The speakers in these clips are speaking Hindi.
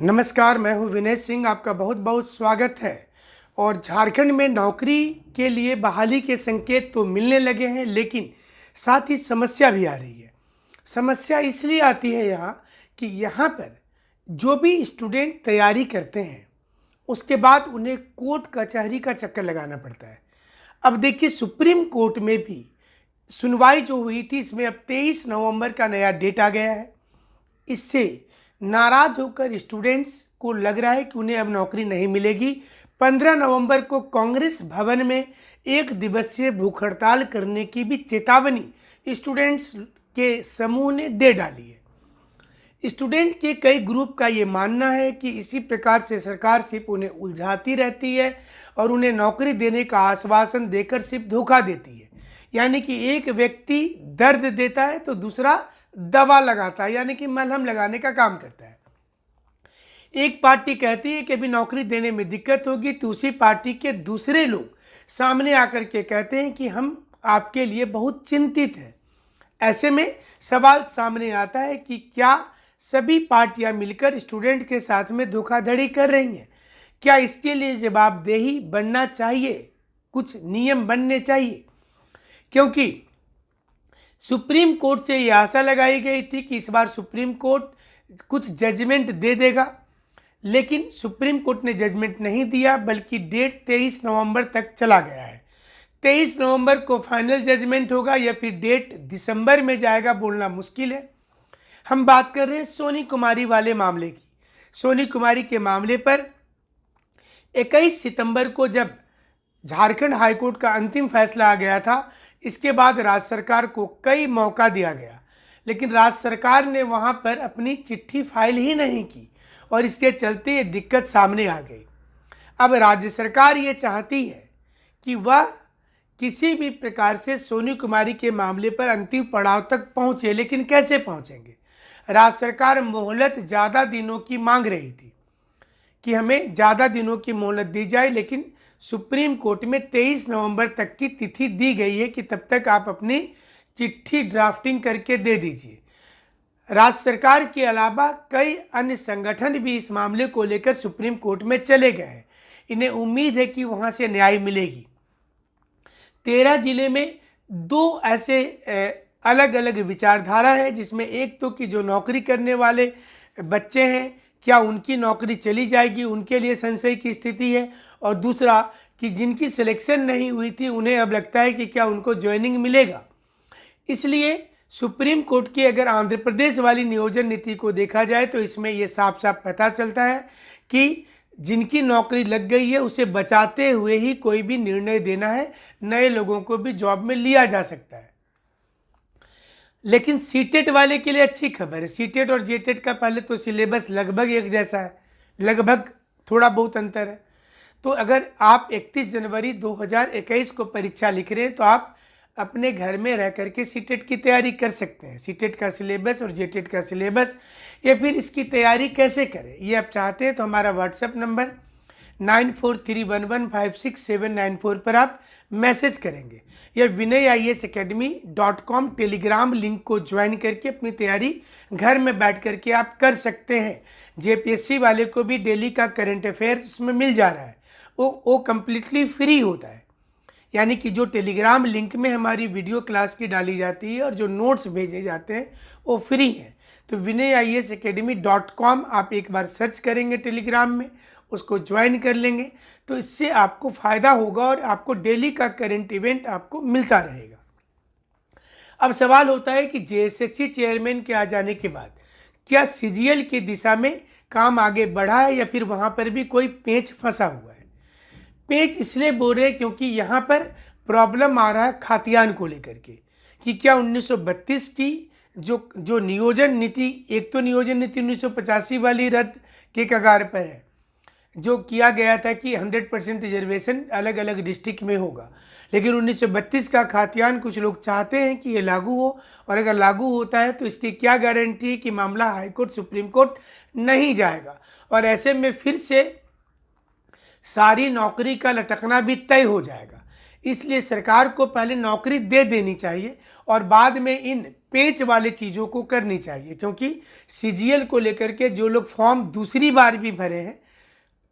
नमस्कार, मैं हूं विनय सिंह। आपका बहुत बहुत स्वागत है। और झारखंड में नौकरी के लिए बहाली के संकेत तो मिलने लगे हैं, लेकिन साथ ही समस्या भी आ रही है। समस्या इसलिए आती है यहाँ कि यहाँ पर जो भी स्टूडेंट तैयारी करते हैं उसके बाद उन्हें कोर्ट कचहरी का चक्कर लगाना पड़ता है। अब देखिए, सुप्रीम कोर्ट में भी सुनवाई जो हुई थी, इसमें अब 23 नवंबर का नया डेट आ गया है। इससे नाराज होकर स्टूडेंट्स को लग रहा है कि उन्हें अब नौकरी नहीं मिलेगी। 15 नवंबर को कांग्रेस भवन में एक दिवसीय भूख हड़ताल करने की भी चेतावनी स्टूडेंट्स के समूह ने दे डाली है। स्टूडेंट के कई ग्रुप का ये मानना है कि इसी प्रकार से सरकार सिर्फ उन्हें उलझाती रहती है और उन्हें नौकरी देने का आश्वासन देकर सिर्फ धोखा देती है। यानी कि एक व्यक्ति दर्द देता है तो दूसरा दवा लगाता है, यानी कि मलहम लगाने का काम करता है। एक पार्टी कहती है कि अभी नौकरी देने में दिक्कत होगी, तो उसी पार्टी के दूसरे लोग सामने आकर के कहते हैं कि हम आपके लिए बहुत चिंतित हैं। ऐसे में सवाल सामने आता है कि क्या सभी पार्टियां मिलकर स्टूडेंट के साथ में धोखाधड़ी कर रही हैं? क्या इसके लिए जवाबदेही बनना चाहिए, कुछ नियम बनने चाहिए? क्योंकि सुप्रीम कोर्ट से ये आशा लगाई गई थी कि इस बार सुप्रीम कोर्ट कुछ जजमेंट दे देगा, लेकिन सुप्रीम कोर्ट ने जजमेंट नहीं दिया, बल्कि डेट 23 नवंबर तक चला गया है। 23 नवंबर को फाइनल जजमेंट होगा या फिर डेट दिसंबर में जाएगा, बोलना मुश्किल है। हम बात कर रहे हैं सोनी कुमारी वाले मामले की। सोनी कुमारी के मामले पर 21 सितंबर को जब झारखंड हाईकोर्ट का अंतिम फैसला आ गया था, इसके बाद राज्य सरकार को कई मौका दिया गया, लेकिन राज्य सरकार ने वहां पर अपनी चिट्ठी फाइल ही नहीं की और इसके चलते ये दिक्कत सामने आ गई। अब राज्य सरकार ये चाहती है कि वह किसी भी प्रकार से सोनी कुमारी के मामले पर अंतिम पड़ाव तक पहुंचे, लेकिन कैसे पहुंचेंगे? राज्य सरकार मोहलत ज़्यादा दिनों की मांग रही थी कि हमें ज़्यादा दिनों की मोहलत दी जाए, लेकिन सुप्रीम कोर्ट में 23 नवंबर तक की तिथि दी गई है कि तब तक आप अपनी चिट्ठी ड्राफ्टिंग करके दे दीजिए। राज्य सरकार के अलावा कई अन्य संगठन भी इस मामले को लेकर सुप्रीम कोर्ट में चले गए हैं। इन्हें उम्मीद है कि वहां से न्याय मिलेगी। 13 जिले में दो ऐसे अलग अलग विचारधारा है, जिसमें एक तो कि जो नौकरी करने वाले बच्चे हैं, क्या उनकी नौकरी चली जाएगी, उनके लिए संशय की स्थिति है। और दूसरा कि जिनकी सिलेक्शन नहीं हुई थी, उन्हें अब लगता है कि क्या उनको ज्वाइनिंग मिलेगा। इसलिए सुप्रीम कोर्ट की अगर आंध्र प्रदेश वाली नियोजन नीति को देखा जाए तो इसमें यह साफ साफ पता चलता है कि जिनकी नौकरी लग गई है उसे बचाते हुए ही कोई भी निर्णय देना है, नए लोगों को भी जॉब में लिया जा सकता है। लेकिन सीटेट वाले के लिए अच्छी खबर है। सीटेट और जेटेट का पहले तो सिलेबस लगभग एक जैसा है, लगभग, थोड़ा बहुत अंतर है। तो अगर आप 31 जनवरी 2021 को परीक्षा लिख रहे हैं तो आप अपने घर में रह करके सीटेट की तैयारी कर सकते हैं। सीटेट का सिलेबस और जेटेट का सिलेबस, या फिर इसकी तैयारी कैसे करें, ये आप चाहते हैं तो हमारा व्हाट्सएप नंबर 9431156794 पर आप मैसेज करेंगे, या vinayisacademy.com टेलीग्राम लिंक को ज्वाइन करके अपनी तैयारी घर में बैठ करके आप कर सकते हैं। जेपीएससी वाले को भी डेली का करंट अफेयर्स उसमें मिल जा रहा है, वो कम्प्लीटली फ्री होता है। यानी कि जो टेलीग्राम लिंक में हमारी वीडियो क्लास की डाली जाती है और जो नोट्स भेजे जाते हैं वो फ्री हैं। तो vinayisacademy.com आप एक बार सर्च करेंगे टेलीग्राम में, उसको ज्वाइन कर लेंगे तो इससे आपको फ़ायदा होगा और आपको डेली का करंट इवेंट आपको मिलता रहेगा। अब सवाल होता है कि जेएसएससी चेयरमैन के आ जाने के बाद क्या सीजीएल की दिशा में काम आगे बढ़ा है या फिर वहाँ पर भी कोई पेंच फंसा हुआ है? पेंच इसलिए बोल रहे हैं क्योंकि यहाँ पर प्रॉब्लम आ रहा है खातियान को लेकर के कि क्या 1932 की जो नियोजन नीति, एक तो नियोजन नीति 1985 वाली रद्द के कगार पर है, जो किया गया था कि 100% रिजर्वेशन अलग अलग डिस्ट्रिक्ट में होगा, लेकिन 1932 का खातियान कुछ लोग चाहते हैं कि ये लागू हो, और अगर लागू होता है तो इसकी क्या गारंटी है कि मामला हाईकोर्ट सुप्रीम कोर्ट नहीं जाएगा, और ऐसे में फिर से सारी नौकरी का लटकना भी तय हो जाएगा। इसलिए सरकार को पहले नौकरी दे देनी चाहिए और बाद में इन पेच वाले चीज़ों को करनी चाहिए, क्योंकि सीजीएल को लेकर के जो लोग फॉर्म दूसरी बार भी भरे हैं,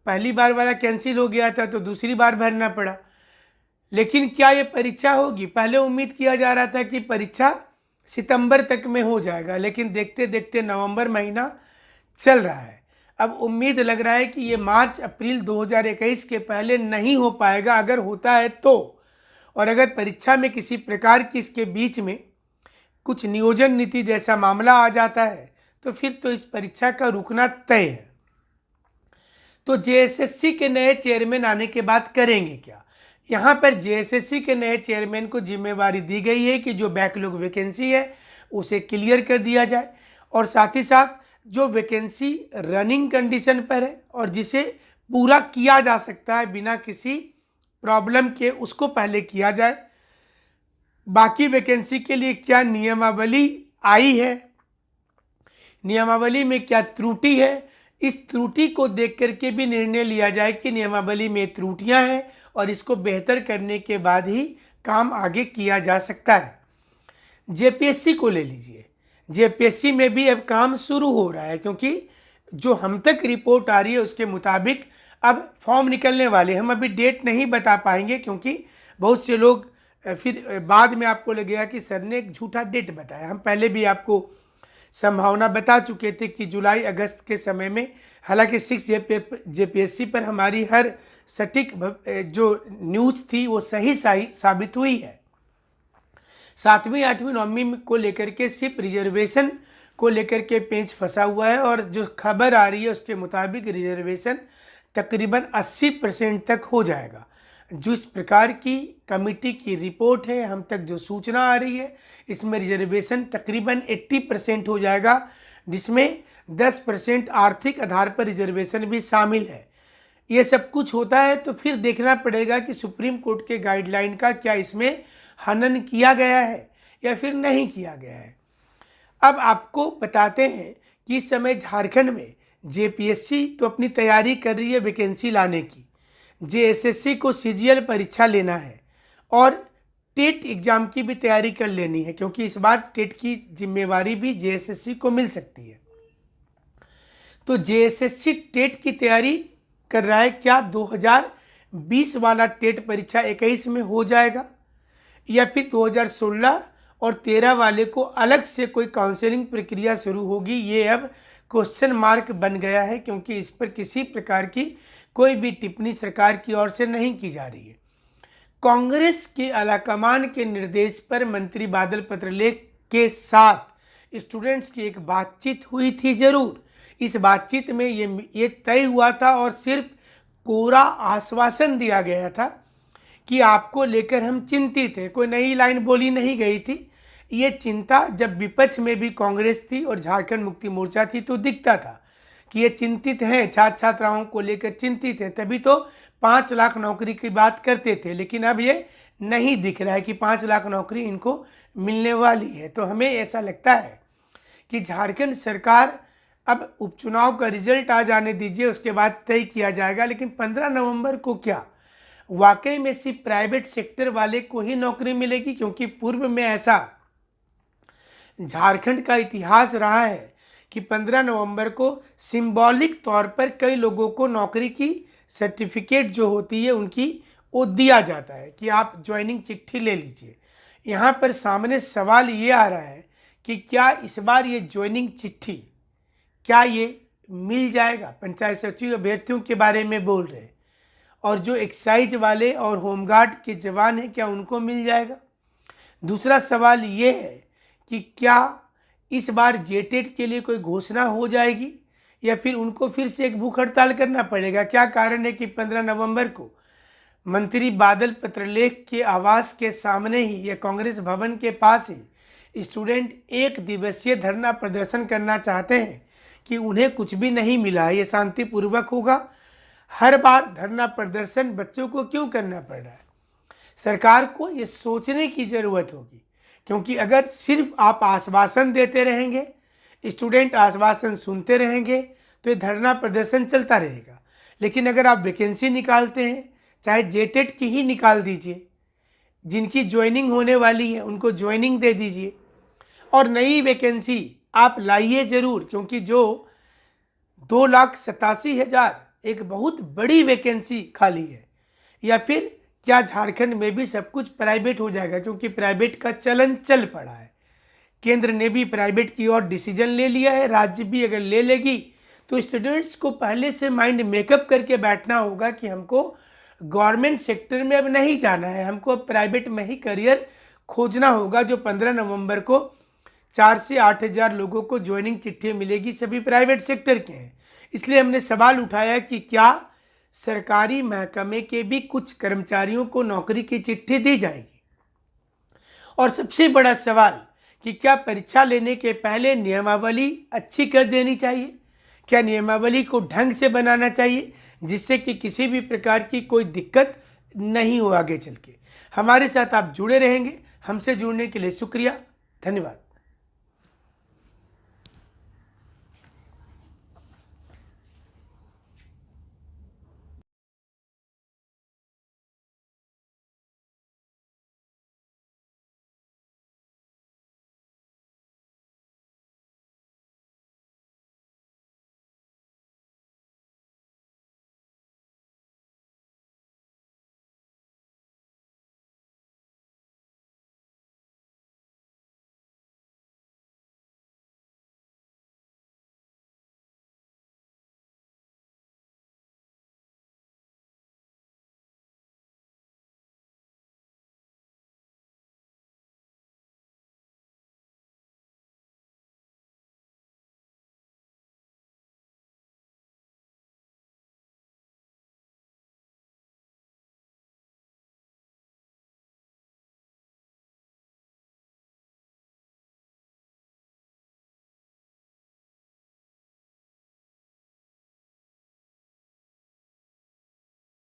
पहली बार वाला कैंसिल हो गया था तो दूसरी बार भरना पड़ा। लेकिन क्या ये परीक्षा होगी? पहले उम्मीद किया जा रहा था कि परीक्षा सितंबर तक में हो जाएगा, लेकिन देखते देखते नवंबर महीना चल रहा है। अब उम्मीद लग रहा है कि ये मार्च अप्रैल 2021 के पहले नहीं हो पाएगा, अगर होता है तो। और अगर परीक्षा में किसी प्रकार की इसके बीच में कुछ नियोजन नीति जैसा मामला आ जाता है तो फिर तो इस परीक्षा का रुकना तय है। तो जेएसएससी के नए चेयरमैन आने के बाद करेंगे क्या? यहाँ पर जेएसएससी के नए चेयरमैन को जिम्मेवारी दी गई है कि जो बैकलॉग वैकेंसी है उसे क्लियर कर दिया जाए, और साथ ही साथ जो वैकेंसी रनिंग कंडीशन पर है और जिसे पूरा किया जा सकता है बिना किसी प्रॉब्लम के, उसको पहले किया जाए। बाकी वैकेंसी के लिए क्या नियमावली आई है, नियमावली में क्या त्रुटि है, इस त्रुटि को देख करके भी निर्णय लिया जाए कि नियमावली में त्रुटियां हैं और इसको बेहतर करने के बाद ही काम आगे किया जा सकता है। जेपीएससी को ले लीजिए, जेपीएससी में भी अब काम शुरू हो रहा है, क्योंकि जो हम तक रिपोर्ट आ रही है उसके मुताबिक अब फॉर्म निकलने वाले। हम अभी डेट नहीं बता पाएंगे क्योंकि बहुत से लोग फिर बाद में आपको लगेगा कि सर ने एक झूठा डेट बताया। हम पहले भी आपको संभावना बता चुके थे कि जुलाई अगस्त के समय में, हालांकि 6 जेपीएससी पर हमारी हर सटीक जो न्यूज़ थी वो सही साबित हुई है। 7वीं 8वीं 9वीं को लेकर के सिर्फ रिजर्वेशन को लेकर के पेंच फंसा हुआ है, और जो खबर आ रही है उसके मुताबिक रिजर्वेशन तकरीबन 80% तक हो जाएगा। जिस प्रकार की कमेटी की रिपोर्ट है, हम तक जो सूचना आ रही है, इसमें रिजर्वेशन तकरीबन 80% हो जाएगा, जिसमें 10% आर्थिक आधार पर रिजर्वेशन भी शामिल है। ये सब कुछ होता है तो फिर देखना पड़ेगा कि सुप्रीम कोर्ट के गाइडलाइन का क्या इसमें हनन किया गया है या फिर नहीं किया गया है। अब आपको बताते हैं कि इस समय झारखंड में जेपीएससी तो अपनी तैयारी कर रही है वैकेंसी लाने की, जेएसएससी को सीजीएल परीक्षा लेना है और टेट एग्ज़ाम की भी तैयारी कर लेनी है, क्योंकि इस बार टेट की जिम्मेवारी भी जेएसएससी को मिल सकती है। तो जेएसएससी टेट की तैयारी कर रहा है। क्या 2020 वाला टेट परीक्षा 21 में हो जाएगा या फिर 2016 और 13 वाले को अलग से कोई काउंसलिंग प्रक्रिया शुरू होगी? ये अब क्वेश्चन मार्क बन गया है, क्योंकि इस पर किसी प्रकार की कोई भी टिप्पणी सरकार की ओर से नहीं की जा रही है। कांग्रेस के आलाकमान के निर्देश पर मंत्री बादल पत्रलेख के साथ स्टूडेंट्स की एक बातचीत हुई थी। जरूर इस बातचीत में ये तय हुआ था और सिर्फ कोरा आश्वासन दिया गया था कि आपको लेकर हम चिंतित हैं। कोई नई लाइन बोली नहीं गई थी। ये चिंता जब विपक्ष में भी कांग्रेस थी और झारखंड मुक्ति मोर्चा थी तो दिखता था कि ये चिंतित हैं, छात्र छात्राओं को लेकर चिंतित हैं, तभी तो 5 लाख नौकरी की बात करते थे। लेकिन अब ये नहीं दिख रहा है कि 5 लाख नौकरी इनको मिलने वाली है। तो हमें ऐसा लगता है कि झारखंड सरकार अब उपचुनाव का रिजल्ट आ जाने दीजिए, उसके बाद तय किया जाएगा। लेकिन 15 नवंबर को क्या वाकई में सिर्फ प्राइवेट सेक्टर वाले को ही नौकरी मिलेगी? क्योंकि पूर्व में ऐसा झारखंड का इतिहास रहा है कि 15 नवंबर को सिंबॉलिक तौर पर कई लोगों को नौकरी की सर्टिफिकेट जो होती है उनकी वो दिया जाता है कि आप ज्वाइनिंग चिट्ठी ले लीजिए। यहाँ पर सामने सवाल ये आ रहा है कि क्या इस बार ये ज्वाइनिंग चिट्ठी क्या ये मिल जाएगा? पंचायत सचिव अभ्यर्थियों के बारे में बोल रहे हैं, और जो एक्साइज वाले और होमगार्ड के जवान हैं क्या उनको मिल जाएगा? दूसरा सवाल ये है कि क्या इस बार जेटेट के लिए कोई घोषणा हो जाएगी या फिर उनको फिर से एक भूख हड़ताल करना पड़ेगा? क्या कारण है कि 15 नवंबर को मंत्री बादल पत्रलेख के आवास के सामने ही या कांग्रेस भवन के पास ही स्टूडेंट 1 दिवसीय धरना प्रदर्शन करना चाहते हैं कि उन्हें कुछ भी नहीं मिला है, ये शांतिपूर्वक होगा? हर बार धरना प्रदर्शन बच्चों को क्यों करना पड़ रहा है? सरकार को ये सोचने की ज़रूरत होगी, क्योंकि अगर सिर्फ आप आश्वासन देते रहेंगे, स्टूडेंट आश्वासन सुनते रहेंगे तो ये धरना प्रदर्शन चलता रहेगा। लेकिन अगर आप वैकेंसी निकालते हैं, चाहे जेटेट की ही निकाल दीजिए, जिनकी ज्वाइनिंग होने वाली है उनको ज्वाइनिंग दे दीजिए, और नई वैकेंसी आप लाइए ज़रूर, क्योंकि जो 2,87,000 एक बहुत बड़ी वैकेंसी खाली है। या फिर क्या झारखंड में भी सब कुछ प्राइवेट हो जाएगा, क्योंकि प्राइवेट का चलन चल पड़ा है। केंद्र ने भी प्राइवेट की ओर डिसीजन ले लिया है, राज्य भी अगर ले लेगी तो स्टूडेंट्स को पहले से माइंड मेकअप करके बैठना होगा कि हमको गवर्नमेंट सेक्टर में अब नहीं जाना है, हमको अब प्राइवेट में ही करियर खोजना होगा। जो 15 नवंबर को 4 से 8 हज़ार लोगों को ज्वाइनिंग चिट्ठी मिलेगी, सभी प्राइवेट सेक्टर के हैं। इसलिए हमने सवाल उठाया कि क्या सरकारी महकमे के भी कुछ कर्मचारियों को नौकरी की चिट्ठी दी जाएगी। और सबसे बड़ा सवाल कि क्या परीक्षा लेने के पहले नियमावली अच्छी कर देनी चाहिए, क्या नियमावली को ढंग से बनाना चाहिए जिससे कि किसी भी प्रकार की कोई दिक्कत नहीं हो आगे चल के। हमारे साथ आप जुड़े रहेंगे। हमसे जुड़ने के लिए शुक्रिया, धन्यवाद।